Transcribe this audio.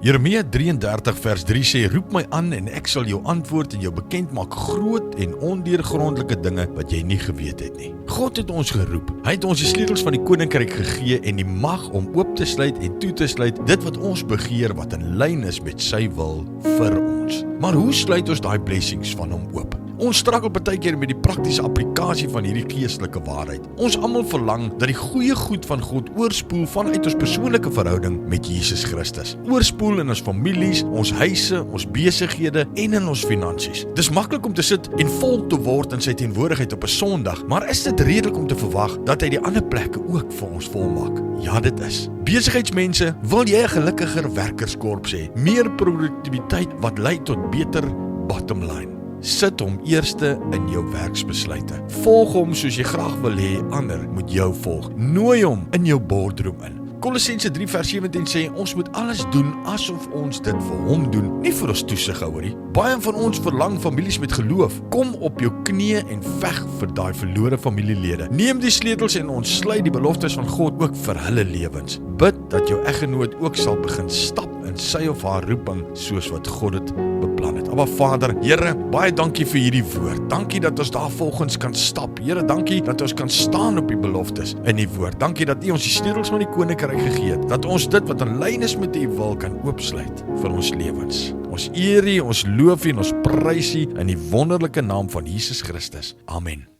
Jeremia 33 vers 3 sê, roep my aan en ek sal jou antwoord en jou bekend maak groot en ondeurgrondelike dinge wat jy nie geweet het nie. God het ons geroep. Hy het ons die sleutels van die koninkryk gegee en die mag om oop te sluit en toe te sluit dit wat ons begeer wat in lyn is met sy wil vir ons. Maar hoe sluit ons daai blessings van hom oop? Ons struggle partykeer met die praktiese applikasie van hierdie geestelike waarheid. Ons almal verlang dat die goeie goed van God oorspoel vanuit ons persoonlike verhouding met Jesus Christus. Oorspoel in ons families, ons huise, ons besighede en in ons finansies. Dis maklik om te sit en vol te word in sy teenwoordigheid op 'n Sondag, maar is dit redelik om te verwag dat hy die ander plekke ook vir ons volmaak? Ja, dit is. Besigheidsmense, wil jy 'n gelukkiger werkerskorps hê? Meer produktiwiteit wat lei tot beter bottom line. Sit hom eerste in jou werksbesluite. Volg hom soos jy graag wil hê ander moet jou volg. Nooi hom in jou boardroom in. Kolossense 3 vers 17 sê, ons moet alles doen asof ons dit vir hom doen, nie vir ons toesighouer nie. Baie van ons verlang families met geloof. Kom op jou knieë en veg vir daai verlore familielede. Neem die sleutels en ontsluit die beloftes van God ook vir hulle lewens. Bid dat jou eggenoot ook sal begin stap in sy of haar roeping soos wat God dit beplan het. Maar Vader, Here, baie dankie vir hierdie woord. Dankie dat ons daar volgens kan stap. Here, dankie dat ons kan staan op die beloftes in die woord. Dankie dat U ons die sleutels van die koninkryk gegee het, dat ons dit wat in lyn is met U wil kan oopsluit vir ons lewens. Ons eer U, ons loof U en ons prys U in die wonderlike naam van Jesus Christus. Amen.